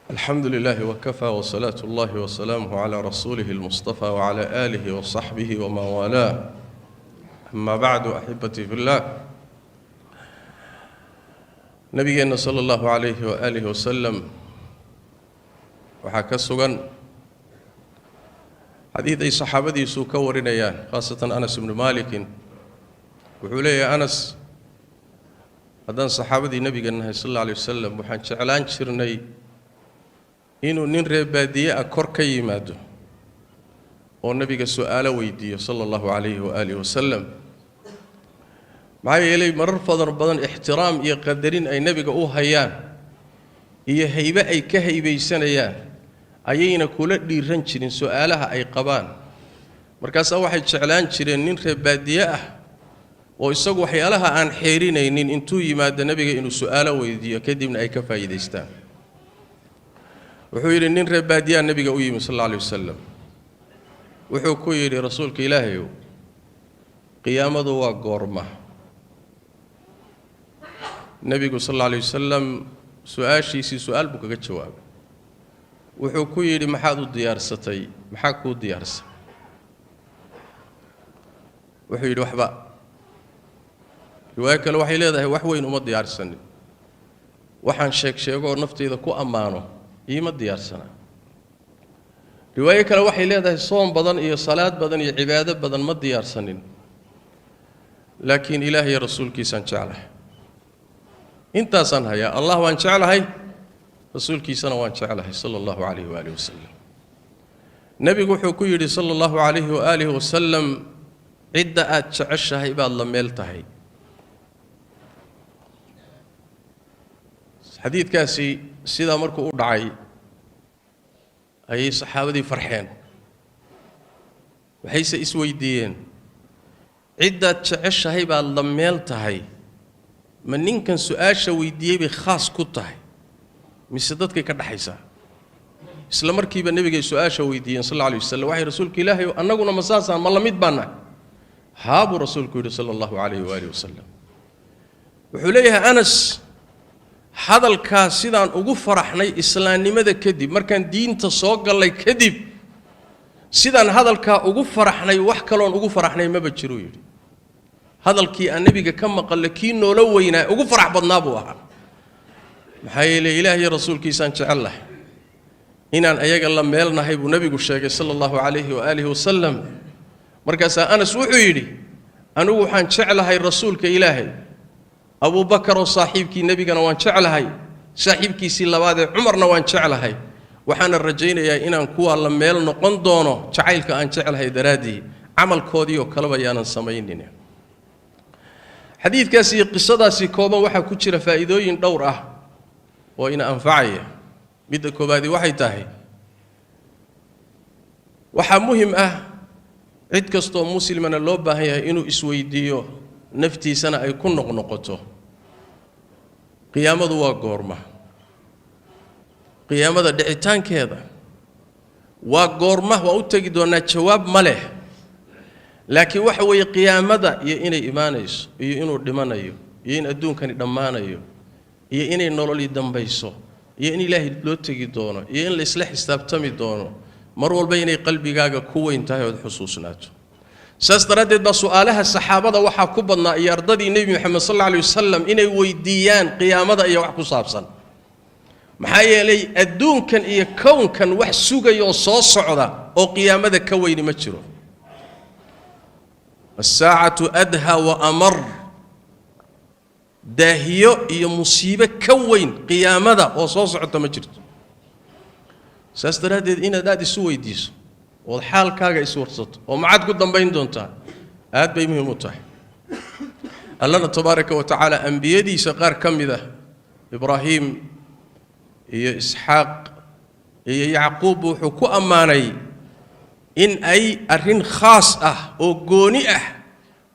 الحمد لله وكفى وصلاة الله وسلامه على رسوله المصطفى وعلى آله وصحبه وما والاه. أما بعد أحبتي في الله، نبينا صلى الله عليه وآله وسلم وحكى سجن حديث أي صحابتي سوكورينيان خاصة أنس بن مالك وحولي أنس هذان صحابتي نبينا صلى الله عليه وسلم وحن شعلان شرني inuu nin reebaadiye ah kor ka yimaado oo nabiga su'aalo weydiiyo sallallahu alayhi wa alihi wasallam maxay yeelay marar badan ixtiraam iyo qadarin ay nabiga u hayaan iyo hayba ay ka haybaysanayaan ayayna kula dhiiran jirin su'aalaha ay qabaan markaas waxay jeclaan jireen nin reebaadiye ah oo isagu waxyaalaha aan xeerinaynin intuu yimaado nabiga inuu su'aalo weydiiyo kadibna ay ka faa'iideystaan wuxuu yiri nin reebaadiya nabiga u yimi sallallahu alayhi wasallam wuxuu ku yiri rasuulka ilaahay qiyaamadu waa goorma nabigu sallallahu alayhi wasallam su'aashiisi su'aal buu kaga jawaabay wuxuu ku yiri maxaad u diyaarsatay maxaa ku diyaarsan wuxuu yiri waxba riwaayad kale waxay leedahay wax weyn uma diyaarsanin waxaan sheego naftayda ku amaano إيما ديارسنا رواية كلا وحي لهذا صوم بدن إيه صلاة بدن إيه عبادة بدن ما ديارسنين لكن إلهي رسول كيسان شعله انت صنها يا الله وان شعله رسول كيسان وان شعله صلى الله عليه وآله وسلم نبي حكيري صلى الله عليه وآله وسلم عدة أتشعشها إبا الله ميلتهي حديث كاسي سيدا مركو أدعي أي صحابة فرحين وحيث إسويدين عدة تعيش هاي بالضميل تهي من نين سؤال شويدية بخاص كتهي مسدتك كده حيسا إسلام مركي بالنبي سؤال شويدية صلى الله عليه وسلم وحي رسولك إلهي أنا قلنا مساسا ما الله مدبنا هابو رسولك صلى الله عليه وآله وسلم وحليها أنس hadalkaas sidaan ugu faraxnay islaamnimada kadib markaan diinta soo galay kadib sidaan hadalka ugu faraxnay wax kaloon ugu faraxnay ma bajiro yiri hadalkii aan nabiga ka maqalay kii noola weynaa ugu farax badnaa buu ahaa maxay yeelay ilaahay rasuulkiisaan jecel inaan ayaga la meelnahay buu nabigu sheegay sallallahu alayhi wa alihi wasallam markaas Anas wuxuu yiri anigu waxaan jecelahay rasuulka ilaahay أبو بكر وصاحبك النبي كان وان شعلهاي صاحبك سلباد عمرنا وان شعلهاي وحنا الرجين يا إنا نكوا الله ميل نقندونه شعيلك أن شعلهاي درادي عمل كودي وكلبا يانا سماينين حديث كاسي قصة سي كوبا وحا كتشر فائدوين دورة وإن أنفعية بدك كوبادي وحي تاهي وحا مهم عد كستو مسلمنا اللوبة هي إنو إسويديو نفتي سنة أي كن نقطه قيامة دوا قورمة قيامة دعيتان كذا وقورمة وأتجد أن الجواب مله لكن وحوي قيامة يإني إيمانيس يإنو دمانيو يإن أدون كان دمانيو يإني نولي دمبيسو يإني الله لو تجدونه يإن الإصلاح استبتمي دونه مرول بيني قلبي جاجا كوي انتهى الحصوصناته سأستردد بسؤالها الصحابة وحا كبنا يرضي النبي محمد صلى الله عليه وسلم إني ويديان قيامة إيا وحكو صابصا محايا لي الدون كان إيا كون كان وحسوغا يوصو صعدا أو قيامة كوين مجرو الساعة أدهى وأمر داهيو إيا مصيبة كوين قيامة أو صعدا مجرد سأستردد إنا دادي سوي ديسو والحال كاغا يسورصت ومعاد قدام بين دونتا آد بيمهم متاح الله تبارك وتعالى أنبيادي سقار كم ذا إبراهيم إيه إسحاق إيه يعقوب وحكو أماني إن أي أرين خاص أو قوني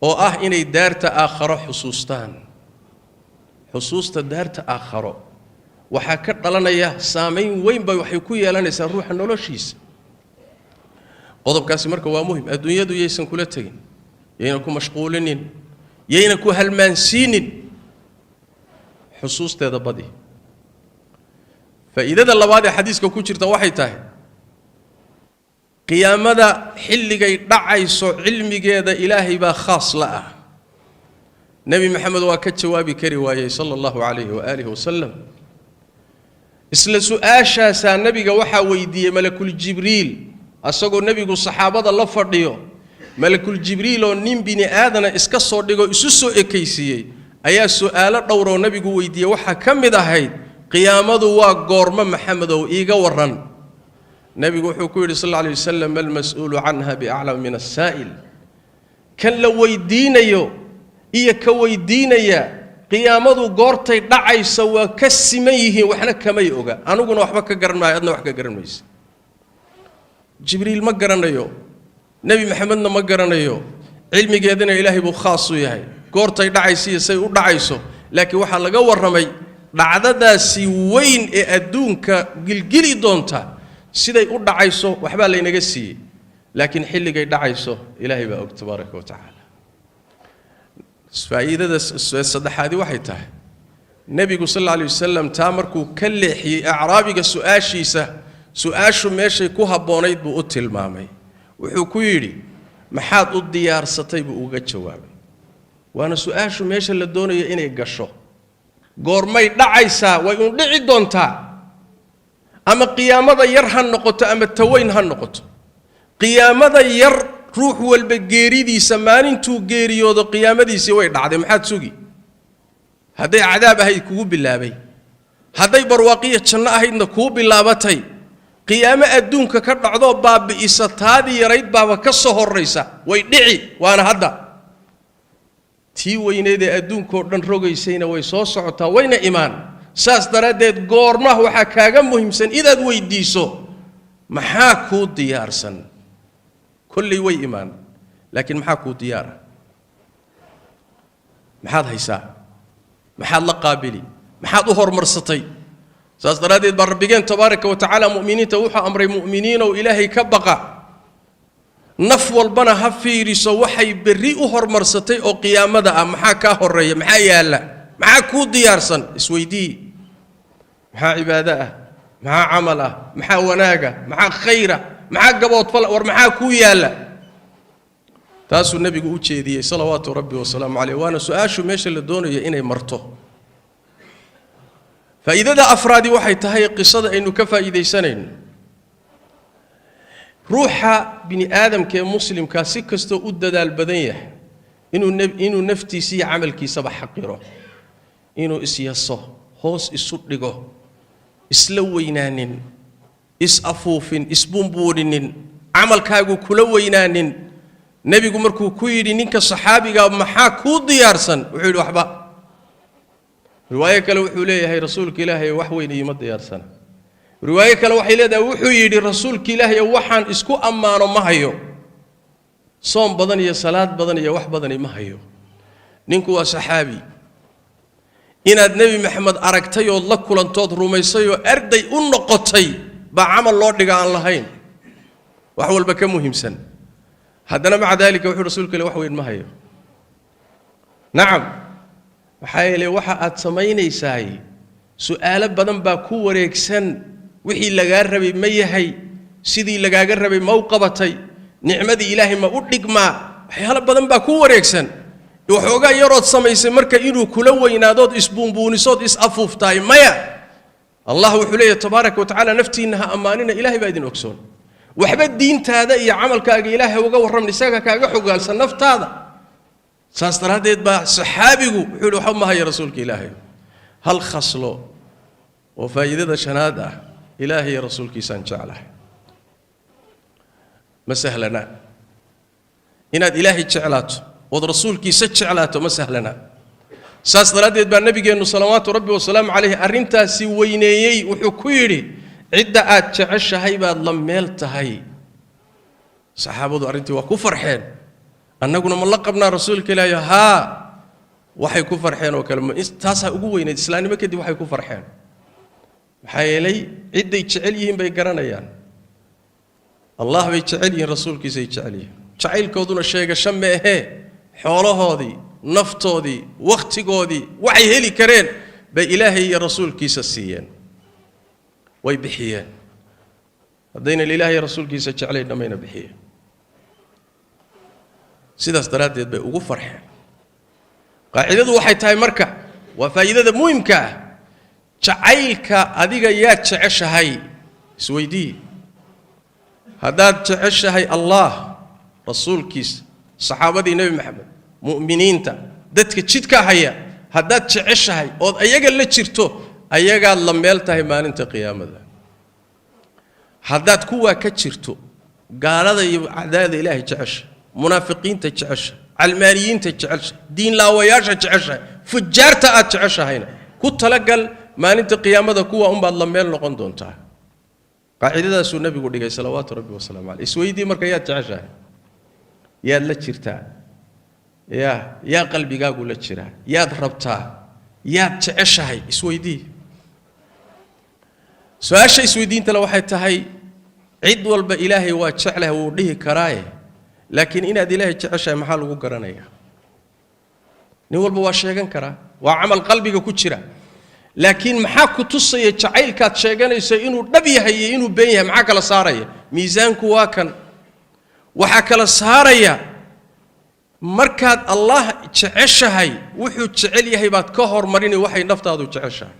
أو إني دارت آخر حصوصتا دارت آخر وحكت لنا يا سامين وين بيوحيكو يلاني سنروح النولوشيس قضب كاسي مركا ومهم الدنيا دو يسن كل تجين يينكو مشغولين يينكو هالمانسين حصوص تذا بدي faa'iidada labaad ee xadiiska ku jirta waxay tahay qiyaamada xilligay dhacayso cilmigeeda ilaahay baa khaas la ah nabi maxamed waa ka jawaabi kari waayay sallallahu alayhi wa alihi wasallam isla su'aashaasa nabiga waxa weydiiyay malakul jibriil asagoo nabigu saxaabada la fadhiyo malakul jibriil oo nin bini aadana iska soo dhigo isu soo ekeysiyay ayaa su'aalo dhowr oo nabigu weydiiyay waxa kamid ahayd qiyaamadu waa goorma maxamedow iiga waran nabigu wuxuu ku yiri sallallahu alayhi wasallam al mas'uulu anha bi'a'lam min as-sa'il kan la weydiinayo iyo ka weydiinaya qiyaamadu goortay dhacayso waa ka siman yihiin waxna kamay oga anuguna waxba ka garan maayo adna wax ka garan mayso jibriil ma garanayo nabi maxamedna ma garanayo cilmigeedana ilaahay buu khaas u yahay goortay dhacayso say u dhacayso laakiin waxa laga waramay dhacdadaasi weyn ee adduunka gilgili doonta siday u dhacayso waxba la inaga siiyay laakiin xilligay dhacayso ilaahay baa og tabaaraka wa taala faa'iidada saddexaadi waxay tahay nabigu sallallahu alayhi wasallam taa markuu ka leexiyay acraabiga su'aashu meeshay ku haboonayd buu u tilmaamay wuxuu ku yiri maxaad u diyaarsatay buu uga jawaabay waana su'aashu meesha la doonayo inay gasho goormay dhacaysaa way u dhici doontaa ama qiyaamada yar ha noqoto ama taweyn ha noqoto qiyaamada yar ruux walba geeridiisa maalintuu geeriyoodo qiyaamadiisii way dhacday maxaad sugi hadday cadaab ahayd kugu bilaabay hadday barwaaqiyo janno ahaydna kugu bilaabatay qiyaamo adduunka ka dhacdo baabi'isa taadii yarayd baaba ka soo horraysa way dhici waana hadda tii weyneed ee adduunkoo dhan rogaysayna way soo socotaa wayna imaan saas daraaddeed goormaha waxaa kaaga muhiimsan inaad weydiiso maxaa kuu diyaarsan كل وي إيمان لكن محاكو ديارة محاد هيسا محاد لقابلي محاد أهر مرسطي سأصدرادي بربيين تبارك وتعالى مؤمنين توحى أمر مؤمنين وإلهي كبقى نفو البنا هفيري سوحي بري أهر مرسطي أو قيامة دا محاكا هرية محايا لا محاكو ديارسا اسويدي محا عبادة محا عمله محا وناقة محا خيرة maxaa gabood fal war maxaa ku yaala taasuu nabigu u jeediyay salawaatu rabbi wa salaamu alayhi waana su'aashu meesha la doonayo inay marto faa'iidada afraadi waxay tahay qisada aynu ka faa'iideysanayno ruuxa bini aadamka ee muslimka si kasto u dadaal badan yahay inuu naftiisa iyo amalkiisa xaqiro inuu isyaso hoos isu dhigo isla weynaanin is-afuufin isbumbuurinin camalkaagu kula weynaanin nabigu markuu ku yidhi ninka saxaabiga maxaa kuu diyaarsan wuxuu yidhi waxba riwaayo kale wuxuu leeyahay rasuulka ilaahay wax weyn ima diyaarsana riwaayo kale waxay leedahay wuxuu yidhi rasuulka ilaahay waxaan isku ammaano ma hayo soom badan iyo salaad badan iyo wax badan ma hayo ninku waa saxaabi inaad nabi maxamed aragtay oo la kulantood rumaysay oo arday u noqotay بعمل الله دقان لهين وحول بك مهم سن هذا مع ذلك وحول رسولك لوحوين ما هي نعم وحايلي وحا أتسميني ساي سؤال بدن باكو وريكسن وحي لغاربي ميهي سيدي لغاربي موقبتي نعمدي إلهي ما أدق ما حيالا بدن باكو وريكسن وحوغا يرود سميسي مركا إنو كلوين هذا إسبون بونيسود إس أفوف تاي ميا الله وحليه تبارك وتعالى نفتي إنها أماننا إلهي بايدين أكسون وحبا الدين هذا إيا عمل كاقي إلهي وقورم نساقا كاقي حقال سنفت هذا ساستر هذا يتبع صحابيقو حلو حمها يا رسولك إلهي هل خصلو وفايدة شنادة إلهي يا رسولك سنجعله ما سهلنا إناد إلهي تشعلاته ورسولك سجعلاته ما سهلنا ساس دراديد بان نبينا صلوات ربي وسلام عليه arrintaasi weyneeyay wuxuu ku yiri cidda aad jeceshahay baad la meel tahay saxaabadu arrintii waa ku farxeen annaguna ma la qabnaa rasuulka ilaahay ha waxay ku farxeen oo kale taas ugu weyneed islaamnimo kadib waxay ku farxeen maxay yeelay cidday jecel yihiin bay garanayaan allah bay jecel yihiin rasuulkiisa ay jecel yihiin jacaylkooduna sheegasho ma ahe xoolahoodii naftoodii waqtigoodii waxay heli kareen bay ilaahay iyo rasuulkiisa siiyeen ويبحيان هدينا الإلهي رسول كيسا جعلين نمينا بحيان سيدا استرادت بي ugu farxeen qaacidadu waxay tahay marka waa faa'iidada muhiimka ah jacaylka adiga yaa jeceshahay isweydii hadaad jeceshahay Allah rasuulkiisa saxaabadii nabi maxamed mu'miniinta dadka jidka haya hadaad jeceshahay oo ayaga la jirto ayaga la meel tahay maalinta qiyaamada hadaad kuwa ka jirto gaalada iyo cadaada ilaahay jecesha munaafiqiinta jecesha almaaniyiinta jecesha diin laawayaasha jecesha fujaarta aad jeceshahayna ku talagal maalinta qiyaamada kuwa baad la meel noqon doontaa qaacidadaas uu nabigu dhigay salawaatu rabbi wa salaamu alayhi isweydii marka yaad jeceshahay yaad la jirtaa yaa qalbigaagu la jira yaad rabtaa yaad jeceshahay isweydii su'aasha isweydiinta la waxay tahay cid walba ilaahay waa jecelahay uu dhihi karaaye laakiin inaad ilaahay jeceshahay maxaa lagu garanayaa nin walba waa sheegan karaa waa amal qalbiga ku jira laakiin maxaa ku tusaya jacaylkaad sheeganayso inuu dhab yahay iyo inuu been yahay maxaa kala saaraya miisaanku waa kan waxa kala saaraya markaad Allah jeceshahay wuxuu jecel yahay baad ka hormarin waxay naftaadu jeceshahay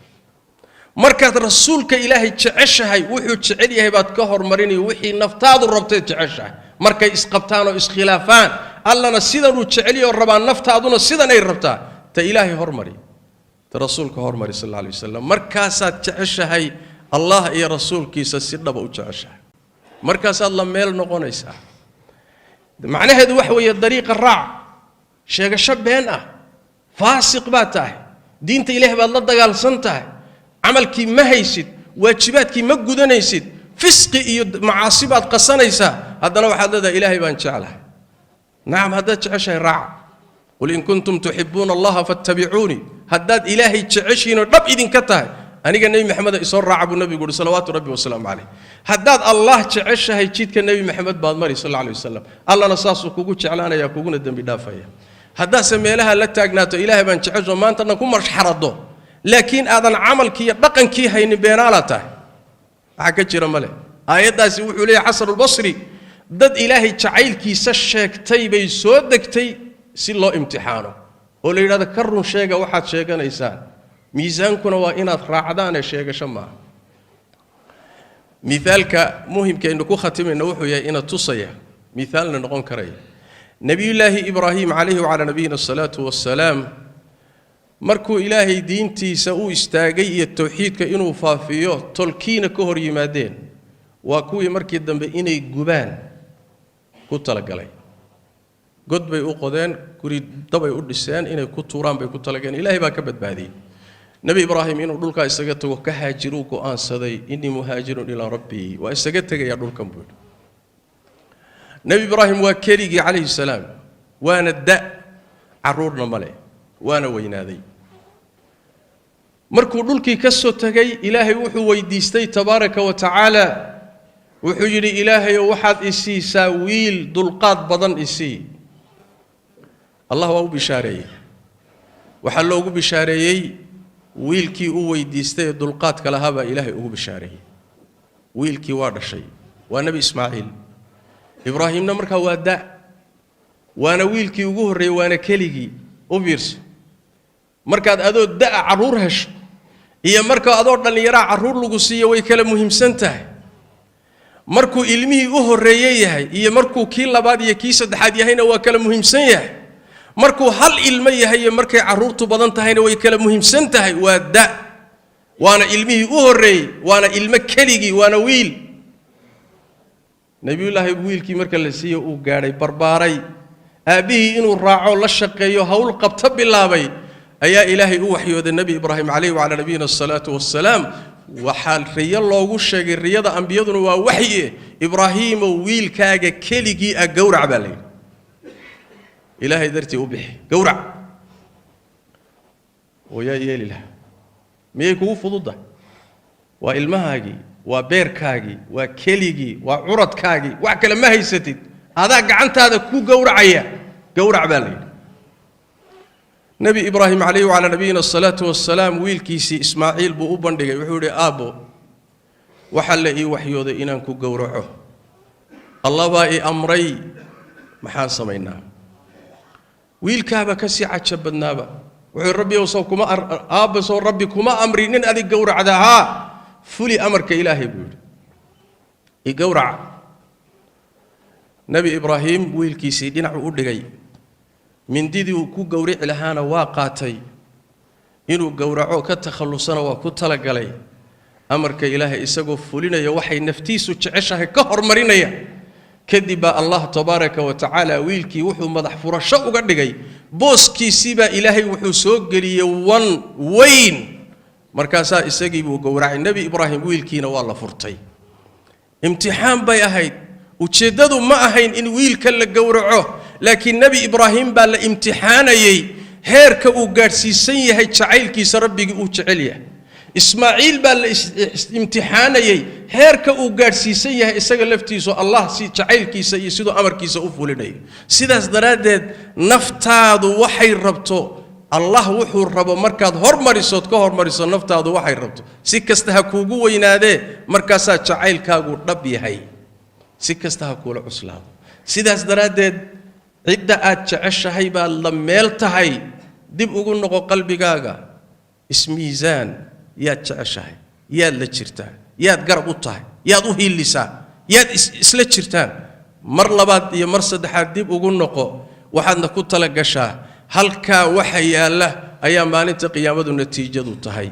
markaad rasuulka ilaahay jeceshahay wuxuu jecel yahay baad ka hormarin wixii naftaadu rabtay jeceshahay markay isqabtaan oo iskhilaafaan allana sidan uu jecel yahay rabaan naftaaduna sidan ay rabtaa ta ilaahay hormari ta rasuulka hormari sallallahu alayhi wasallam markaasaad jeceshahay Allah iyo rasuulkiisa si dhab u jeceshahay markaasaad la meel noqonaysaa macnaheedu wax weeye dariiqa raac sheegasho been ah faasiq baa tahay diinta ilaahay baad la dagaalsan tahay amalkii ma haysid waajibaadkii ma gudanaysid fisqi iyo macaasi baad qasanaysaa haddana waxaad leedahay ilaahay baan jecelahay naam haddaad jeceshahay raac qul in kuntum tuxibbuuna allaha fattabicuuni haddaad ilaahay jeceshiin oo dhab idinka tahay aniga nabi maxamed isoo raaca buu nabigu yiri salawaatu rabbi wa salaamu alayhi haddaad allah jeceshahay jidka nabi maxamed baad mari sallallahu alayhi wasallam allana saasuu kugu jeclaanaya kuguna dambi dhaafaya haddaad sameelaha la taagnaato ilaahay baan jecesho maantana ku marxarado laakiin aadan amalkii iyo dhaqankii haynin beenaala tahay waxa ka jira male aayadaasi wuxuu leeyahay xasan al-basri dad ilaahay jacaylkiisa sheegtay bay soo degtay si loo imtixaano oo la yiraahdo ka run sheega waxaad sheeganaysaa miisaankuna waa inaad raacdaan ee sheegasho ma mithaalka muhiimka inuu ku khatimayna wuxuu yahay ina tusaya mithaalna noqon karaya nabiyullaahi ibraahim alayhi wa ala nabiyina salatu wassalaam markuu ilaahay diintiisa uu istaagay iyo tawxiidka inuu faafiyo tolkiina ka hor yimaadeen waa kuwii markii dambe inay gubaan ku talagalay god bay u qodeen guri dabay u dhiseen inay ku tuuraan bay ku talageen ilaahay baa ka badbaadiyay nabi ibraahim inuu dhulka isaga tago ka haajiru go'aansaday inni muhaajirun ila rabbi waa isaga tagaya dhulkan buu nabi ibraahim waa keligii alayhi salaam waana da caruurna male waana weynaaday markuu dhulkii ka soo tagay ilaahay wuxuu weydiistay tabaaraka wa tacaala wuxuu yiri ilaahay waxaad isiisaa wiil dulqaad badan isii allah waa u bishaareeyay waxa loogu bishaareeyay wiilkii uu weydiistay dulqaadka lahaa baa ilaahay ugu bishaareeyay wiilkii waa dhashay waa nabi ismaaciil ibraahimna markaa waa da waana wiilkii ugu horeeyay waana keligii u fiirso markaad adoo da caruur hesho iyo marka adoo dhalinyaro caruur lagu siiyo way kala muhiimsan tahay markuu ilmihii u horeeyay yahay iyo markuu kii labaad iyo kii saddexaad yahayna waa kala muhiimsan yahay markuu hal ilmo yahay iyo markay caruurtu badan tahayna way kala muhiimsan tahay waa da waana ilmihii u horeeyay waana ilmo keligii waana wiil nabiyullaahi wiilkii marka la siiyo uu gaaray barbaaray aabihii inuu raaco la shaqeeyo hawl qabta bilaabay ayaa ilaahay u waxyooday nabi ibraahim alayhi wa ala nabiyina salatu wassalaam waxal riya loogu sheegay riyada ambiyaduna waa waxyi ibraahim wiilkaaga keligii gowrac baa leeyahay ilaahay dartii u bixi gowrac ويا يليله ميكو فضوده وإلمهاجي وبيركاجي وكليجي وعرضكاجي وعكلا ما هي ستيد هذا قعنت هذا كو قورعية قورع بالي نبي إبراهيم عليه وعلى نبينا الصلاة والسلام ويل كيسي إسماعيل بو بندقي وحوري آبو وحل إي وحيود إنانكو قورعه الله بائي أمري محان سمينا ويل كابا كسي عجب النابا وحي ربي وصوكما آبس وربي كما أمري نين أذي قورع دها فلي أمرك إلهي بيقول يقورع نبي إبراهيم ويل كيسي دينا عقود من ديدي وكو قورع لهانا واقاتي إنو قورعو كتخلصنا وكتلق علي أمرك إلهي إساقو فلنا يوحي نفتيسو تعيشها كهر مرينيا كذب الله تبارك وتعالى ويلكي وحو مدح فرشا وقدقي بوسكي سيبا إلهي وحو سوقري وان وين مركاسا إساقي وقورع النبي إبراهيم ويلكي نوالا فرطي امتحان باي أهيد وتشددوا ما أهين إن ويلك اللي قورعوه لكن نبي إبراهيم بالا امتحاني هيرك وقارسي سيهي تشعيلكي سربي وتشعيليه إسماعيل بالامتحاني هيرك وقارسي سيها إساق لفتيسو الله سي تعيلكي سيسيدو أمركي سأفوليني سيداس درادد نفتاد وحي ربطو الله وحو الربو مركاد هرماريسوت كهرماريسو نفتاد وحي ربطو سيكستها كوغو وينادي مركاسا تعيلكاغو ربي هاي سيكستها كولا عسلام سيداس درادد عدة تعشى هيبا لميلتهاي دب أقول نقو قلبي غاغا اسميزان ياد تعشاي ياد لجرتان ياد قرب وطاي ياد وهي اللسان ياد اسلجرتان مر لباد يا مر صدحات ديب وقول نقو وحدنا كنت لقشاه هل كا وحي الله ايام ما انت قيامه النتيجه طهي